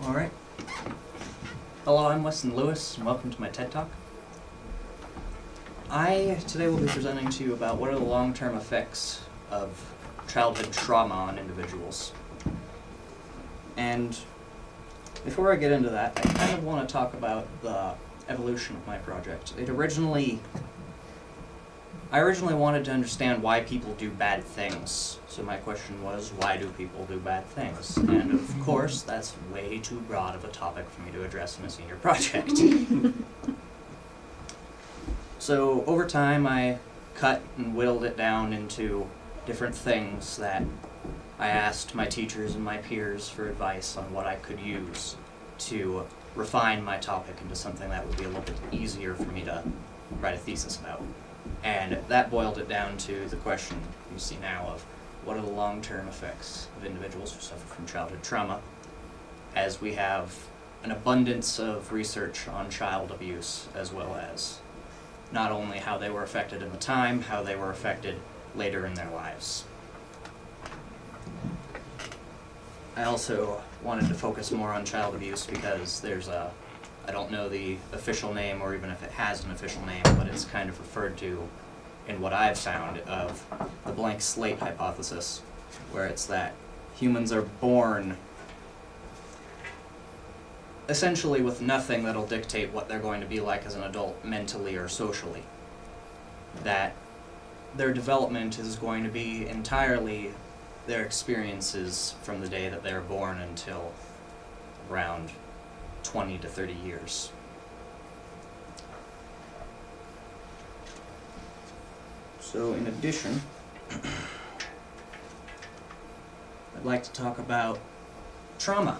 Alright. Hello, I'm Weston Lewis, and welcome to my TED Talk. I today will be presenting to you about what are the long-term effects of childhood trauma on individuals. And before I get into that, I kind of want to talk about the evolution of my project. I originally wanted to understand why people do bad things. So my question was, why do people do bad things? And of course, that's way too broad of a topic for me to address in a senior project. So over time, I cut and whittled it down into different things that I asked my teachers and my peers for advice on what I could use to refine my topic into something that would be a little bit easier for me to write a thesis about. And that boiled it down to the question you see now of what are the long-term effects of individuals who suffer from childhood trauma, as we have an abundance of research on child abuse, as well as not only how they were affected in the time, how they were affected later in their lives. I also wanted to focus more on child abuse because there's I don't know the official name, or even if it has an official name, but it's kind of referred to in what I've found of the blank slate hypothesis, where it's that humans are born essentially with nothing that'll dictate what they're going to be like as an adult mentally or socially. That their development is going to be entirely their experiences from the day that they're born until around 20 to 30 years. So in addition, I'd like to talk about trauma,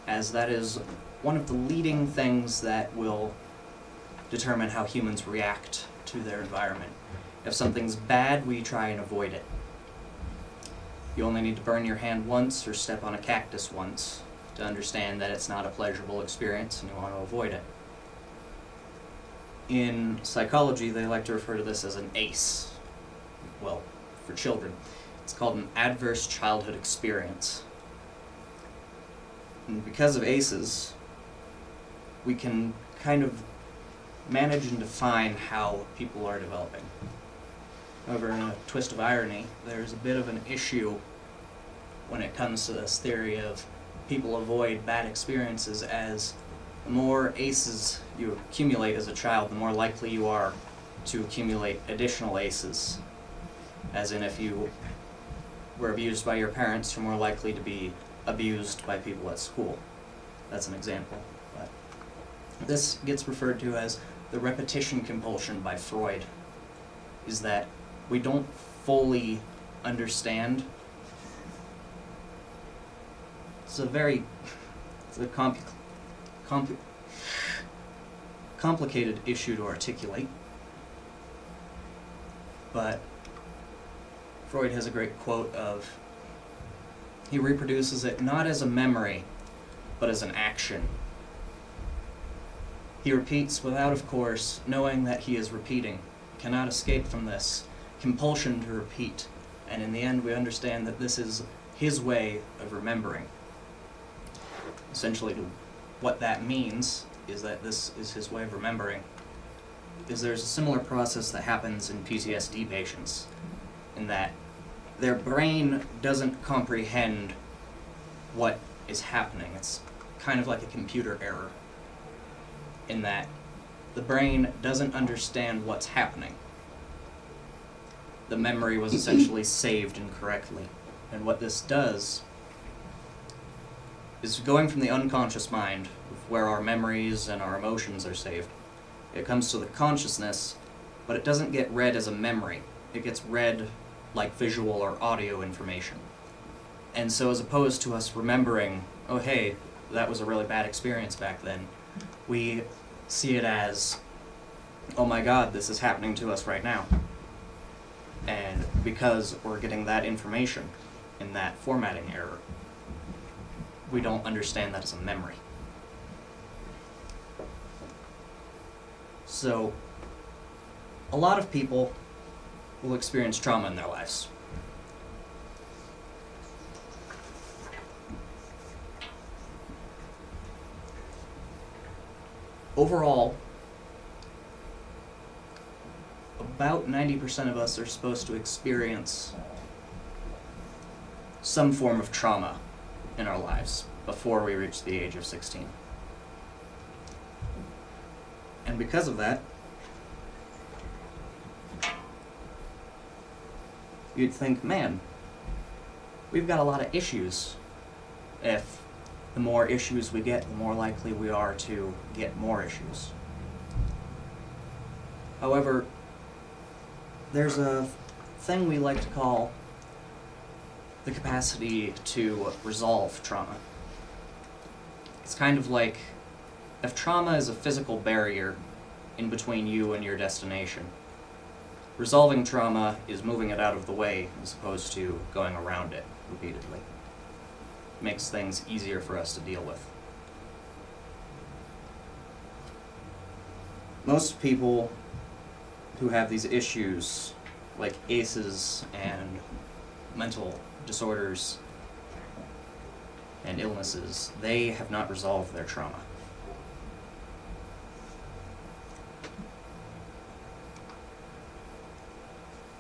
as that is one of the leading things that will determine how humans react to their environment. If something's bad, we try and avoid it. You only need to burn your hand once or step on a cactus once to understand that it's not a pleasurable experience and you want to avoid it. In psychology, they like to refer to this as an ACE. Well, for children, it's called an adverse childhood experience. And because of ACEs, we can kind of manage and define how people are developing. However, in a twist of irony, there's a bit of an issue when it comes to this theory of people avoid bad experiences, as the more ACEs you accumulate as a child, the more likely you are to accumulate additional ACEs. As in, if you were abused by your parents, you're more likely to be abused by people at school. That's an example. But this gets referred to as the repetition compulsion by Freud, is that we don't fully understand. It's a complicated issue to articulate, but Freud has a great quote of, he reproduces it not as a memory, but as an action. He repeats without, of course, knowing that he is repeating. He cannot escape from this compulsion to repeat, and in the end we understand that this is his way of remembering. Essentially, what that means is that this is his way of remembering, is there's a similar process that happens in PTSD patients, in that their brain doesn't comprehend what is happening. It's kind of like a computer error, in that the brain doesn't understand what's happening. The memory was essentially saved incorrectly. And what this does is, going from the unconscious mind, where our memories and our emotions are saved, it comes to the consciousness, but it doesn't get read as a memory. It gets read like visual or audio information. And so as opposed to us remembering, oh hey, that was a really bad experience back then, we see it as, oh my god, this is happening to us right now. And because we're getting that information in that formatting error, we don't understand that as a memory. So, a lot of people will experience trauma in their lives. overall, about 90% of us are supposed to experience some form of trauma in our lives before we reach the age of 16. And because of that, you'd think, man, we've got a lot of issues. If the more issues we get, the more likely we are to get more issues. However, there's a thing we like to call the capacity to resolve trauma. It's kind of like if trauma is a physical barrier in between you and your destination, resolving trauma is moving it out of the way as opposed to going around it repeatedly. It makes things easier for us to deal with. Most people who have these issues, like ACEs and mental disorders and illnesses, they have not resolved their trauma.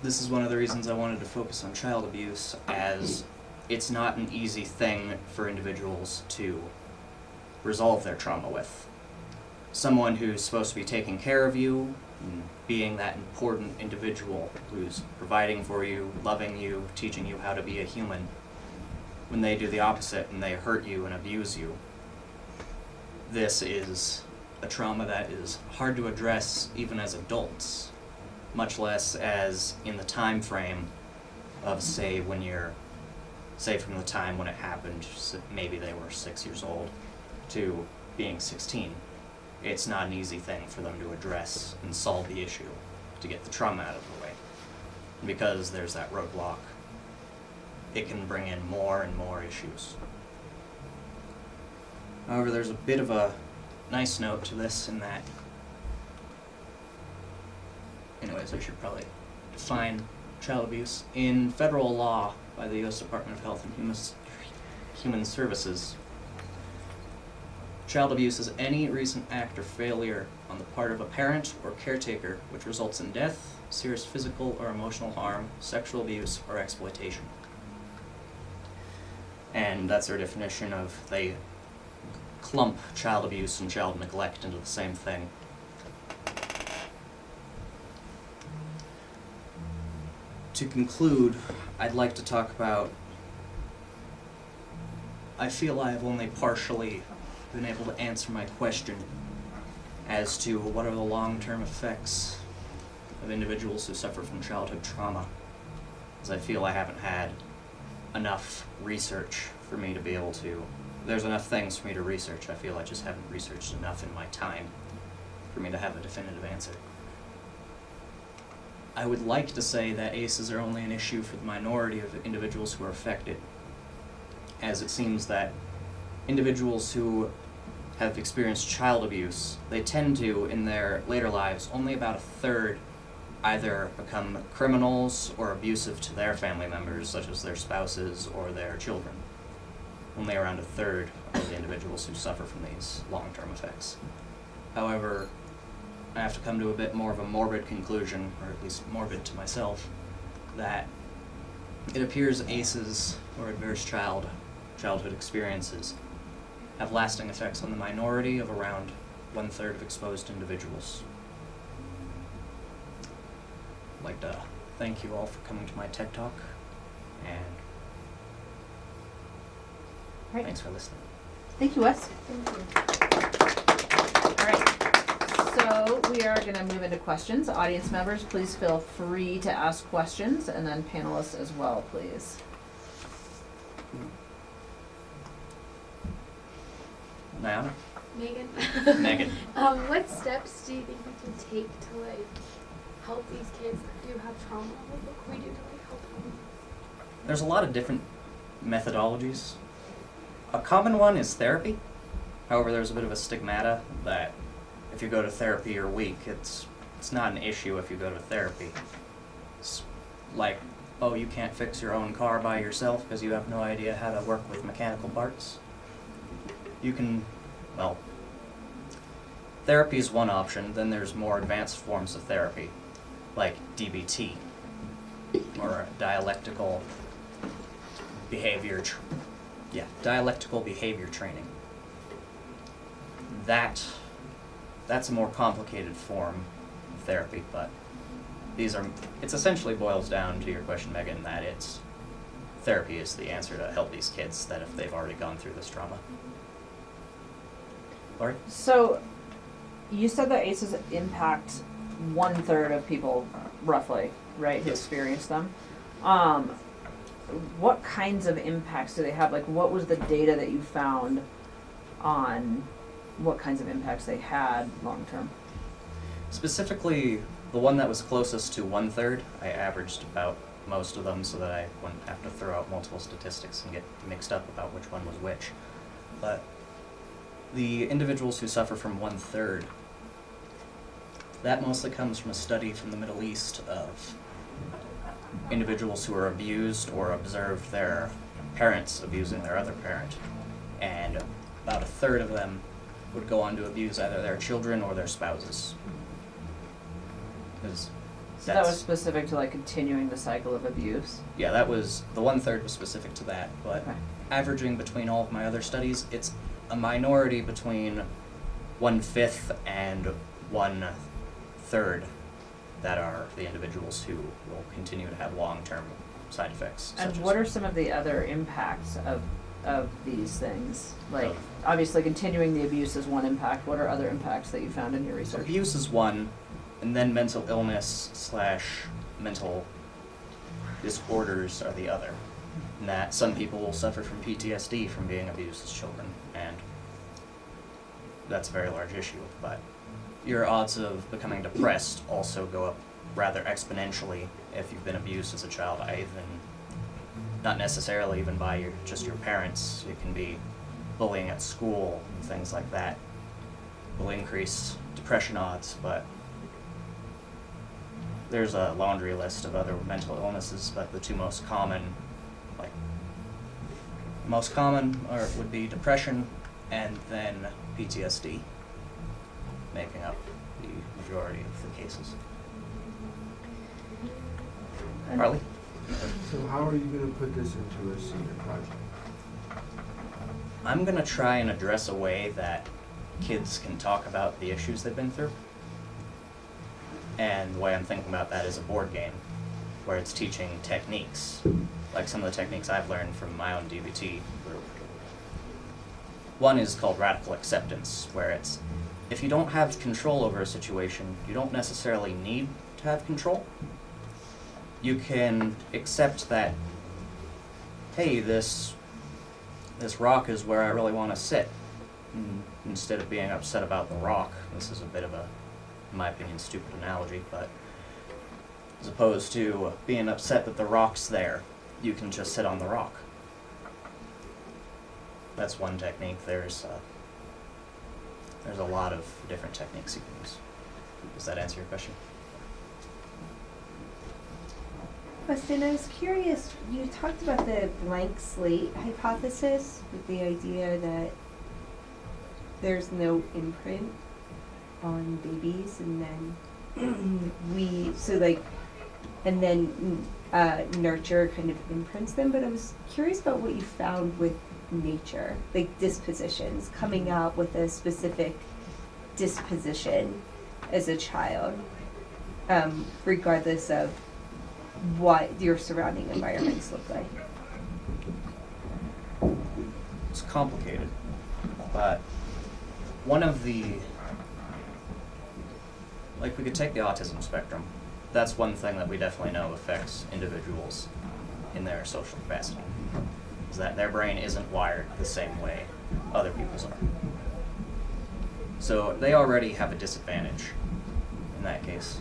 This is one of the reasons I wanted to focus on child abuse, as it's not an easy thing for individuals to resolve their trauma with. Someone who's supposed to be taking care of you, and being that important individual who's providing for you, loving you, teaching you how to be a human, when they do the opposite and they hurt you and abuse you, this is a trauma that is hard to address even as adults, much less as in the time frame of, say, when you're, say from the time when it happened, maybe they were 6 years old, to being 16. It's not an easy thing for them to address and solve the issue, to get the trauma out of the way. And because there's that roadblock, it can bring in more and more issues. However, there's a bit of a nice note to this in that, anyways, I should probably define child abuse. In federal law by the U.S. Department of Health and Human Services, child abuse is any recent act or failure on the part of a parent or caretaker which results in death, serious physical or emotional harm, sexual abuse, or exploitation. And that's their definition of, they clump child abuse and child neglect into the same thing. To conclude, I'd like to talk about, I feel I have only partially been able to answer my question as to what are the long-term effects of individuals who suffer from childhood trauma, as I feel I haven't had enough research for me to be able to, there's enough things for me to research, I feel I just haven't researched enough in my time for me to have a definitive answer. I would like to say that ACEs are only an issue for the minority of individuals who are affected, as it seems that individuals who have experienced child abuse, they tend to, in their later lives, only about a third either become criminals or abusive to their family members, such as their spouses or their children. Only around a third of the individuals who suffer from these long-term effects. However, I have to come to a bit more of a morbid conclusion, or at least morbid to myself, that it appears ACEs, or adverse childhood experiences, have lasting effects on the minority of around 1/3 of exposed individuals. I'd like to thank you all for coming to my TED Talk, and thanks for listening. Thank you, Wes. Thank you. All right. So we are going to move into questions. Audience members, please feel free to ask questions, and then panelists as well, please. Niana? Megan. Megan. What steps do you think we can take to help these kids that do have trauma? What can we do to help them? There's a lot of different methodologies. A common one is therapy. However, there's a bit of a stigmata that if you go to therapy you're weak. It's not an issue if you go to therapy. It's like, oh, you can't fix your own car by yourself because you have no idea how to work with mechanical parts. You can, well, therapy is one option. Then there's more advanced forms of therapy, like DBT, or dialectical behavior training. That's a more complicated form of therapy, but it's essentially boils down to your question, Megan, that therapy is the answer to help these kids that if they've already gone through this trauma. Lori? So, you said that ACEs impact 1/3 of people, roughly, right, who Yes. experience them. What kinds of impacts do they have? Like, what was the data that you found on what kinds of impacts they had long term? Specifically, the one that was closest to 1/3, I averaged about most of them so that I wouldn't have to throw out multiple statistics and get mixed up about which one was which. But the individuals who suffer from 1/3, that mostly comes from a study from the Middle East of individuals who are abused or observed their parents abusing their other parent. And about 1/3 of them would go on to abuse either their children or their spouses. So that was specific to like continuing the cycle of abuse? Yeah, that was, the 1/3 was specific to that, but Okay. averaging between all of my other studies, it's a minority between 1/5 and 1/3 that are the individuals who will continue to have long-term side effects. And such what as are some of the other impacts of these things? Like, Of- obviously continuing the abuse is one impact. What are other impacts that you found in your research? abuse is one, and then mental illness / mental disorders are the other. And that some people will suffer from PTSD from being abused as children, and that's a very large issue. But your odds of becoming depressed also go up rather exponentially if you've been abused as a child, not necessarily even by just your parents. It can be bullying at school and things like that will increase depression odds, but there's a laundry list of other mental illnesses, but the two most common would be depression and then PTSD, making up the majority of the cases. Harley? So how are you going to put this into a senior project? I'm going to try and address a way that kids can talk about the issues they've been through. And the way I'm thinking about that is a board game, where it's teaching techniques, like some of the techniques I've learned from my own DBT group. One is called radical acceptance, where it's, if you don't have control over a situation, you don't necessarily need to have control. You can accept that, hey, this rock is where I really want to sit. Instead of being upset about the rock, this is a bit of a, in my opinion, stupid analogy, but as opposed to being upset that the rock's there, you can just sit on the rock. That's one technique. There's a lot of different techniques you can use. Does that answer your question? Weston, I was curious, you talked about the blank slate hypothesis with the idea that there's no imprint on babies, and then nurture kind of imprints them. But I was curious about what you found with nature, like dispositions, coming out with a specific disposition as a child, regardless of what your surrounding environments look like. It's complicated, but one of the, like, we could take the autism spectrum. That's one thing that we definitely know affects individuals in their social capacity, is that their brain isn't wired the same way other people's are. So they already have a disadvantage in that case.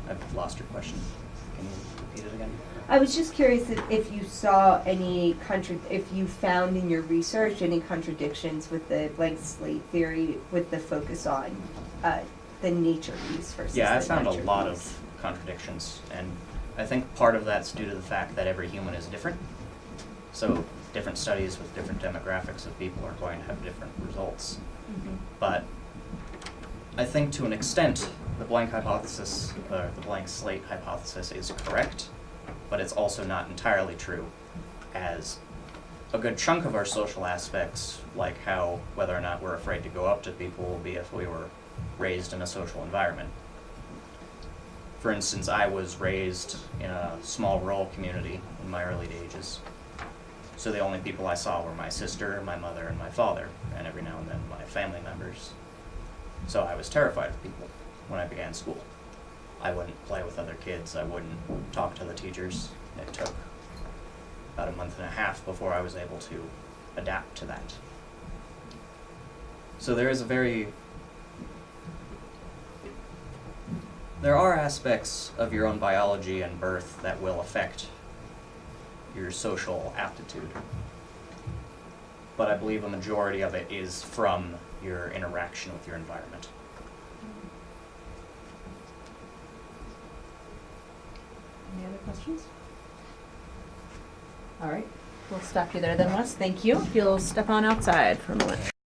I've lost your question. Can you repeat it again? I was just curious if you saw any if you found in your research any contradictions with the blank slate theory with the focus on the nature piece versus Yeah, I the found a nurture lot piece. of contradictions, and I think part of that's due to the fact that every human is different. So different studies with different demographics of people are going to have different results. Mhm. But I think to an extent, the blank hypothesis, or the blank slate hypothesis is correct, but it's also not entirely true, as a good chunk of our social aspects, like how whether or not we're afraid to go up to people, will be if we were raised in a social environment. For instance, I was raised in a small rural community in my early ages, so the only people I saw were my sister, my mother, and my father, and every now and then my family members. So I was terrified of people when I began school. I wouldn't play with other kids, I wouldn't talk to the teachers. It took about a month and a half before I was able to adapt to that. So there are aspects of your own biology and birth that will affect your social aptitude. But I believe a majority of it is from your interaction with your environment. Any other questions? All right, we'll stop you there then, Wes. Thank you. You'll step on outside for a moment.